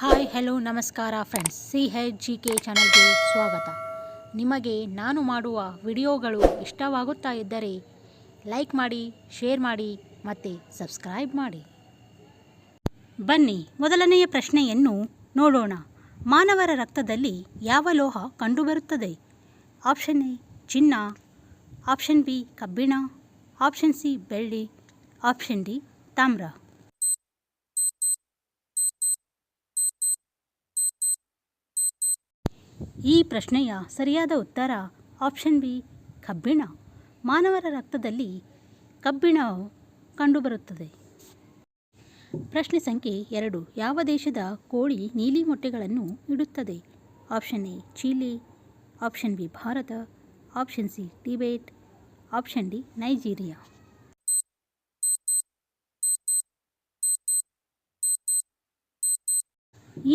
Hi hello ನಮಸ್ಕಾರ friends, CHGK ಚಾನಲ್ಗೆ ಸ್ವಾಗತ. ನಿಮಗೆ ನಾನು ಮಾಡುವ ವಿಡಿಯೋಗಳು ಇಷ್ಟವಾಗುತ್ತಾ ಇದ್ದರೆ ಲೈಕ್ ಮಾಡಿ, ಶೇರ್ ಮಾಡಿ ಮತ್ತು ಸಬ್ಸ್ಕ್ರೈಬ್ ಮಾಡಿ. ಬನ್ನಿ ಮೊದಲನೆಯ ಪ್ರಶ್ನೆಯನ್ನು ನೋಡೋಣ. ಮಾನವರ ರಕ್ತದಲ್ಲಿ ಯಾವ ಲೋಹ ಕಂಡುಬರುತ್ತದೆ? ಆಪ್ಷನ್ ಎ ಚಿನ್ನ, ಆಪ್ಷನ್ ಬಿ ಕಬ್ಬಿಣ, ಆಪ್ಷನ್ ಸಿ ಬೆಳ್ಳಿ, ಆಪ್ಷನ್ ಡಿ ತಾಮ್ರ. ಈ ಪ್ರಶ್ನೆಯ ಸರಿಯಾದ ಉತ್ತರ ಆಪ್ಷನ್ ಬಿ ಕಬ್ಬಿಣ. ಮಾನವರ ರಕ್ತದಲ್ಲಿ ಕಬ್ಬಿಣವು ಕಂಡುಬರುತ್ತದೆ. ಪ್ರಶ್ನೆ ಸಂಖ್ಯೆ 2. ಯಾವ ದೇಶದ ಕೋಳಿ ನೀಲಿ ಮೊಟ್ಟೆಗಳನ್ನು ಇಡುತ್ತದೆ? Option A Chile, option B Bharat, option C Tibet, option D Nigeria.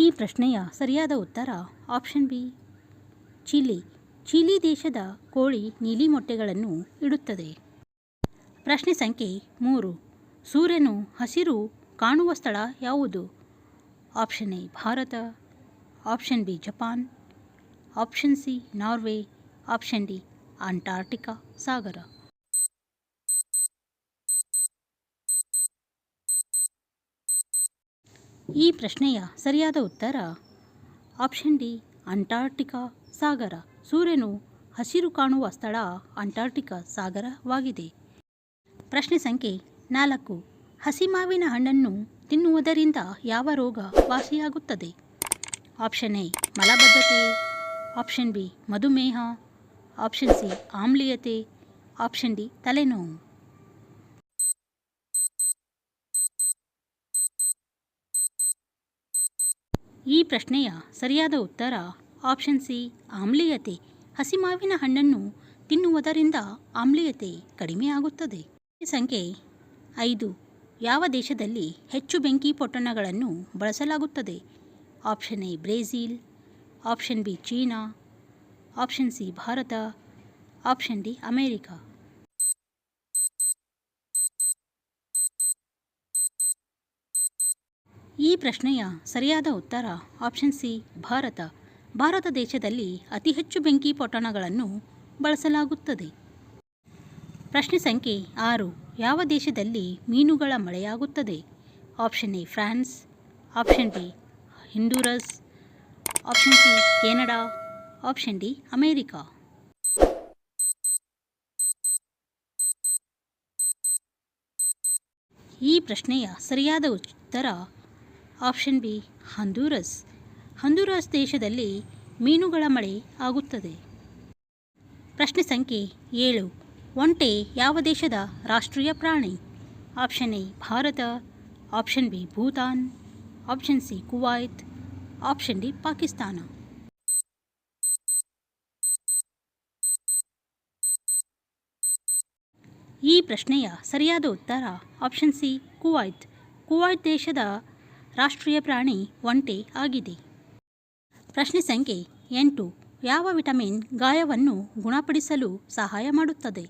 ಈ ಪ್ರಶ್ನೆಯ ಸರಿಯಾದ ಉತ್ತರ ಆಪ್ಷನ್ ಬಿ ಚಿಲಿ. ಚಿಲಿ ದೇಶದ ಕೋಳಿ ನೀಲಿ ಮೊಟ್ಟೆಗಳನ್ನು ಇಡುತ್ತದೆ. ಪ್ರಶ್ನೆ ಸಂಖ್ಯೆ 3. ಸೂರ್ಯನು ಹಸಿರು ಕಾಣುವ ಸ್ಥಳ ಯಾವುದು? ಆಪ್ಷನ್ ಎ ಭಾರತ, option B Japan, option C Norway, option D Antarctica ಸಾಗರ. ಈ ಪ್ರಶ್ನೆಯ ಸರಿಯಾದ ಉತ್ತರ ಆಪ್ಷನ್ ಡಿ ಅಂಟಾರ್ಟಿಕಾ ಸಾಗರ. ಸೂರ್ಯನು ಹಸಿರು ಕಾಣುವ ಸ್ಥಳ ಅಂಟಾರ್ಟಿಕಾ ಸಾಗರವಾಗಿದೆ. ಪ್ರಶ್ನೆ ಸಂಖ್ಯೆ 4. ಹಸಿ ಮಾವಿನ ಹಣ್ಣನ್ನು ತಿನ್ನುವುದರಿಂದ ಯಾವ ರೋಗ ವಾಸಿಯಾಗುತ್ತದೆ? ಆಪ್ಷನ್ ಎ ಮಲಬದ್ಧತೆ, ಆಪ್ಷನ್ ಬಿ ಮಧುಮೇಹ, ಆಪ್ಷನ್ ಸಿ ಆಮ್ಲೀಯತೆ, ಆಪ್ಷನ್ ಡಿ ತಲೆನೋವು. ಈ ಪ್ರಶ್ನೆಯ ಸರಿಯಾದ ಉತ್ತರ ಆಪ್ಷನ್ ಸಿ ಆಮ್ಲೀಯತೆ. ಹಸಿ ಮಾವಿನ ಹಣ್ಣನ್ನು ತಿನ್ನುವುದರಿಂದ ಆಮ್ಲೀಯತೆ ಕಡಿಮೆಯಾಗುತ್ತದೆ. ಸಂಖ್ಯೆ 5. ಯಾವ ದೇಶದಲ್ಲಿ ಹೆಚ್ಚು ಬೆಂಕಿ ಪೊಟ್ಟಣಗಳನ್ನು ಬಳಸಲಾಗುತ್ತದೆ? Option A Brazil, option B China, option C Bharat, option D America. ಈ ಪ್ರಶ್ನೆಯ ಸರಿಯಾದ ಉತ್ತರ ಆಪ್ಷನ್ ಸಿ ಭಾರತ. ಭಾರತ ದೇಶದಲ್ಲಿ ಅತಿ ಹೆಚ್ಚು ಬೆಂಕಿ ಪೊಟ್ಟಣಗಳನ್ನು ಬಳಸಲಾಗುತ್ತದೆ. ಪ್ರಶ್ನೆ ಸಂಖ್ಯೆ 6. ಯಾವ ದೇಶದಲ್ಲಿ ಮೀನುಗಳ ಮಳೆಯಾಗುತ್ತದೆ? Option A France, option B Honduras, option C Canada, option D America. ಈ ಪ್ರಶ್ನೆಯ ಸರಿಯಾದ ಉತ್ತರ ಆಪ್ಷನ್ ಬಿ ಹಂದೂರಸ್. ಹಂದೂರಸ್ ದೇಶದಲ್ಲಿ ಮೀನುಗಳ ಮಳೆ ಆಗುತ್ತದೆ. ಪ್ರಶ್ನೆ ಸಂಖ್ಯೆ 7. ಒಂಟೆ ಯಾವ ದೇಶದ ರಾಷ್ಟ್ರೀಯ ಪ್ರಾಣಿ? ಆಪ್ಷನ್ ಎ ಭಾರತ, option B Bhutan, option C Kuwait, option D Pakistan. ಈ ಪ್ರಶ್ನೆಯ ಸರಿಯಾದ ಉತ್ತರ ಆಪ್ಷನ್ ಸಿ ಕುವೈತ್. ಕುವೈತ್ ದೇಶದ ರಾಷ್ಟ್ರೀಯ ಪ್ರಾಣಿ ಒಂಟೆ ಆಗಿದೆ. ಪ್ರಶ್ನೆ ಸಂಖ್ಯೆ 8. ಯಾವ ವಿಟಮಿನ್ ಗಾಯವನ್ನು ಗುಣಪಡಿಸಲು ಸಹಾಯ ಮಾಡುತ್ತದೆ?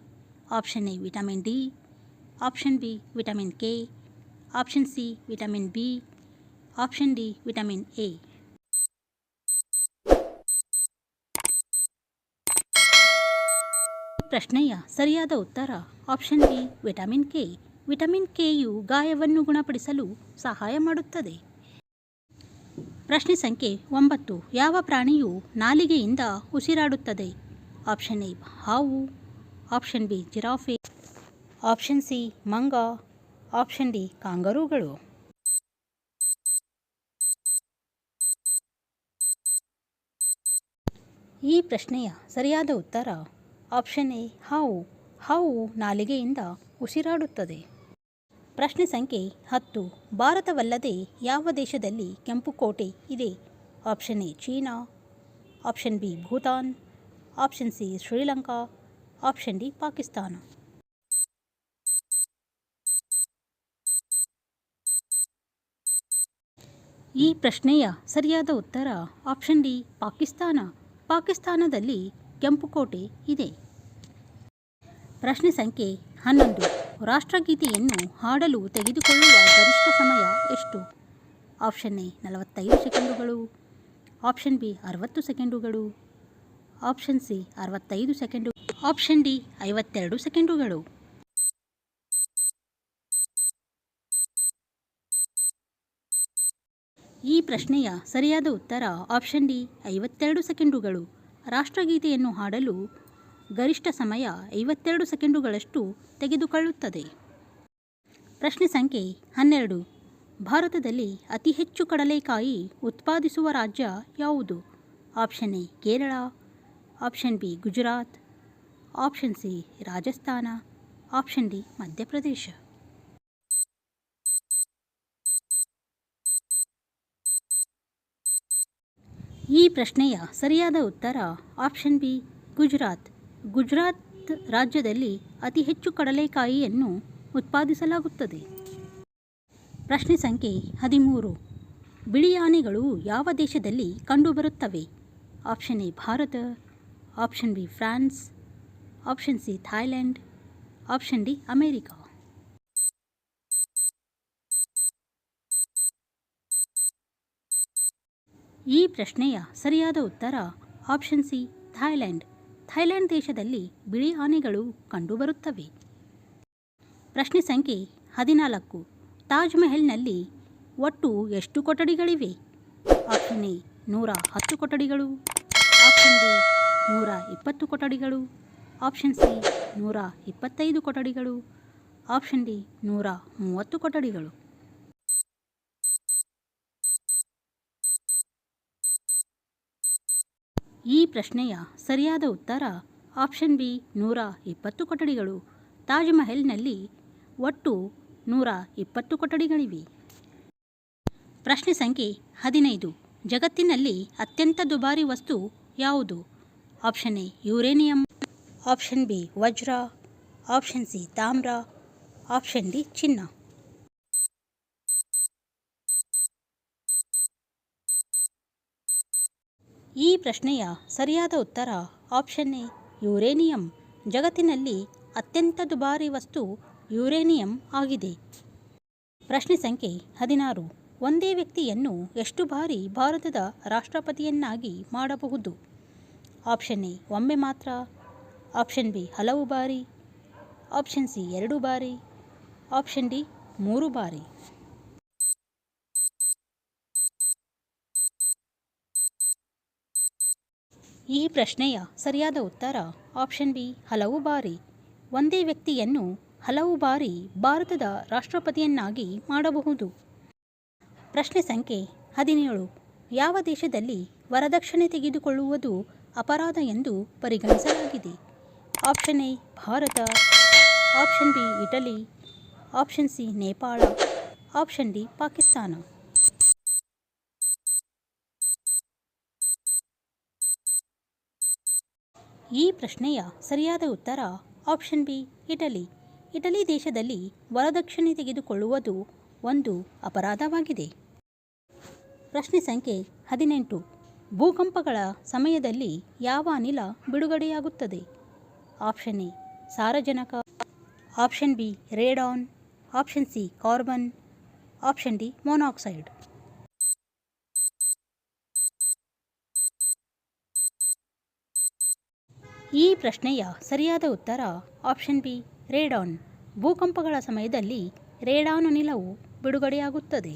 Option A vitamin D, option B vitamin K, option C vitamin B, option D vitamin A. ಪ್ರಶ್ನೆಯ ಸರಿಯಾದ ಉತ್ತರ option B vitamin K. Vitamin ಕೆಯು ಗಾಯವನ್ನು ಗುಣಪಡಿಸಲು ಸಹಾಯ ಮಾಡುತ್ತದೆ. ಪ್ರಶ್ನೆ ಸಂಖ್ಯೆ 9. ಯಾವ ಪ್ರಾಣಿಯು ನಾಲಿಗೆಯಿಂದ ಉಸಿರಾಡುತ್ತದೆ? ಆಪ್ಷನ್ ಎ ಹಾವು, option B giraffe, option C ಮಂಗ, ಆಪ್ಷನ್ ಡಿ ಕಾಂಗರೂಗಳು. ಈ ಪ್ರಶ್ನೆಯ ಸರಿಯಾದ ಉತ್ತರ ಆಪ್ಷನ್ ಎ ಹಾವು. ಹಾವು ನಾಲಿಗೆಯಿಂದ ಉಸಿರಾಡುತ್ತದೆ. ಪ್ರಶ್ನೆ ಸಂಖ್ಯೆ 10. ಭಾರತವಲ್ಲದೆ ಯಾವ ದೇಶದಲ್ಲಿ ಕೆಂಪು ಕೋಟೆ ಇದೆ? Option A China, option B Bhutan, option C Sri Lanka, option D Pakistan. ಈ ಪ್ರಶ್ನೆಯ ಸರಿಯಾದ ಉತ್ತರ ಆಪ್ಷನ್ ಡಿ ಪಾಕಿಸ್ತಾನ. ಪಾಕಿಸ್ತಾನದಲ್ಲಿ ಕೆಂಪು ಕೋಟೆ ಇದೆ. ಪ್ರಶ್ನೆ ಸಂಖ್ಯೆ 11. ರಾಷ್ಟ್ರಗೀತೆಯನ್ನು ಹಾಡಲು ತೆಗೆದುಕೊಳ್ಳುವ ಗರಿಷ್ಠ ಸಮಯ ಎಷ್ಟು? ಆಪ್ಷನ್ ಎ 45 ಸೆಕೆಂಡುಗಳು, ಆಪ್ಷನ್ ಬಿ 60 ಸೆಕೆಂಡುಗಳು, option C 65 second, option D 52 ಸೆಕೆಂಡುಗಳು. ಈ ಪ್ರಶ್ನೆಯ ಸರಿಯಾದ ಉತ್ತರ ಆಪ್ಷನ್ ಡಿ 52 ಸೆಕೆಂಡುಗಳು. ರಾಷ್ಟ್ರಗೀತೆಯನ್ನು ಹಾಡಲು ಗರಿಷ್ಠ ಸಮಯ 52 ಸೆಕೆಂಡುಗಳಷ್ಟು ತೆಗೆದುಕೊಳ್ಳುತ್ತದೆ. ಪ್ರಶ್ನೆ ಸಂಖ್ಯೆ 12. ಭಾರತದಲ್ಲಿ ಅತಿ ಹೆಚ್ಚು ಕಡಲೆಕಾಯಿ ಉತ್ಪಾದಿಸುವ ರಾಜ್ಯ ಯಾವುದು? Option A Kerala, option B Gujarat, option C Rajasthan, option D Madhya Pradesh. ಈ ಪ್ರಶ್ನೆಯ ಸರಿಯಾದ ಉತ್ತರ ಆಪ್ಷನ್ ಬಿ ಗುಜರಾತ್. ಗುಜರಾತ್ ರಾಜ್ಯದಲ್ಲಿ ಅತಿ ಹೆಚ್ಚು ಕಡಲೆಕಾಯಿಯನ್ನು ಉತ್ಪಾದಿಸಲಾಗುತ್ತದೆ. ಪ್ರಶ್ನೆ ಸಂಖ್ಯೆ 13. ಬಿಳಿ ಆನೆಗಳು ಯಾವ ದೇಶದಲ್ಲಿ ಕಂಡುಬರುತ್ತವೆ? ಆಪ್ಷನ್ ಎ ಭಾರತ, option B France, option C Thailand, option D America. ಈ ಪ್ರಶ್ನೆಯ ಸರಿಯಾದ ಉತ್ತರ ಆಪ್ಷನ್ ಸಿ ಥಾಯ್ಲೆಂಡ್. ಥಾಯ್ಲೆಂಡ್ ದೇಶದಲ್ಲಿ ಬಿಳಿ ಆನೆಗಳು ಕಂಡುಬರುತ್ತವೆ. ಪ್ರಶ್ನೆ ಸಂಖ್ಯೆ 14. ತಾಜ್ ಮಹಲ್ನಲ್ಲಿ ಒಟ್ಟು ಎಷ್ಟು ಕೊಠಡಿಗಳಿವೆ? ಆಪ್ಷನ್ ಎ 110 ಕೊಠಡಿಗಳು, ಆಪ್ಷನ್ ಬಿ 120 ಕೊಠಡಿಗಳು, ಆಪ್ಷನ್ ಸಿ 125 ಕೊಠಡಿಗಳು, ಆಪ್ಷನ್ ಡಿ 130 ಕೊಠಡಿಗಳು. ಈ ಪ್ರಶ್ನೆಯ ಸರಿಯಾದ ಉತ್ತರ ಆಪ್ಷನ್ ಬಿ 120 ಕೊಠಡಿಗಳು. ತಾಜ್ ಮಹಲ್ನಲ್ಲಿ ಒಟ್ಟು 120 ಕೊಠಡಿಗಳಿವೆ. ಪ್ರಶ್ನೆ ಸಂಖ್ಯೆ 15. ಜಗತ್ತಿನಲ್ಲಿ ಅತ್ಯಂತ ದುಬಾರಿ ವಸ್ತು ಯಾವುದು? Option A uranium, option B ವಜ್ರ, ಆಪ್ಷನ್ ಸಿ ತಾಮ್ರ, ಆಪ್ಷನ್ ಡಿ ಚಿನ್ನ. ಈ ಪ್ರಶ್ನೆಯ ಸರಿಯಾದ ಉತ್ತರ ಆಪ್ಷನ್ ಎ ಯುರೇನಿಯಂ. ಜಗತ್ತಿನಲ್ಲಿ ಅತ್ಯಂತ ದುಬಾರಿ ವಸ್ತು ಯುರೇನಿಯಂ ಆಗಿದೆ. ಪ್ರಶ್ನೆ ಸಂಖ್ಯೆ 16. ಒಂದೇ ವ್ಯಕ್ತಿಯನ್ನು ಎಷ್ಟು ಬಾರಿ ಭಾರತದ ರಾಷ್ಟ್ರಪತಿಯನ್ನಾಗಿ ಮಾಡಬಹುದು? ಆಪ್ಷನ್ ಎ ಒಮ್ಮೆ ಮಾತ್ರ, ಆಪ್ಷನ್ ಬಿ ಹಲವು ಬಾರಿ, ಆಪ್ಷನ್ ಸಿ 2 ಬಾರಿ, ಆಪ್ಷನ್ ಡಿ 3 ಬಾರಿ. ಈ ಪ್ರಶ್ನೆಯ ಸರಿಯಾದ ಉತ್ತರ ಆಪ್ಷನ್ ಬಿ ಹಲವು ಬಾರಿ. ಒಂದೇ ವ್ಯಕ್ತಿಯನ್ನು ಹಲವು ಬಾರಿ ಭಾರತದ ರಾಷ್ಟ್ರಪತಿಯನ್ನಾಗಿ ಮಾಡಬಹುದು. ಪ್ರಶ್ನೆ ಸಂಖ್ಯೆ 17. ಯಾವ ದೇಶದಲ್ಲಿ ವರದಕ್ಷಿಣೆ ತೆಗೆದುಕೊಳ್ಳುವುದು ಅಪರಾಧ ಎಂದು ಪರಿಗಣಿಸಲಾಗಿದೆ? ಆಪ್ಷನ್ ಎ ಭಾರತ, option B Italy, option C Nepal, option D Pakistan. ಈ ಪ್ರಶ್ನೆಯ ಸರಿಯಾದ ಉತ್ತರ ಆಪ್ಷನ್ ಬಿ ಇಟಲಿ. ಇಟಲಿ ದೇಶದಲ್ಲಿ ವರದಕ್ಷಿಣೆ ತೆಗೆದುಕೊಳ್ಳುವುದು ಒಂದು ಅಪರಾಧವಾಗಿದೆ. ಪ್ರಶ್ನೆ ಸಂಖ್ಯೆ 18. ಭೂಕಂಪಗಳ ಸಮಯದಲ್ಲಿ ಯಾವ ಅನಿಲ ಬಿಡುಗಡೆಯಾಗುತ್ತದೆ? ಆಪ್ಷನ್ ಎ ಸಾರಜನಕ, option B radon, option C carbon, option D monoxide. ಈ ಪ್ರಶ್ನೆಯ ಸರಿಯಾದ ಉತ್ತರ ಆಪ್ಷನ್ ಬಿ ರೇಡಾನ್. ಭೂಕಂಪಗಳ ಸಮಯದಲ್ಲಿ ರೇಡಾನ್ ಅನಿಲವು ಬಿಡುಗಡೆಯಾಗುತ್ತದೆ.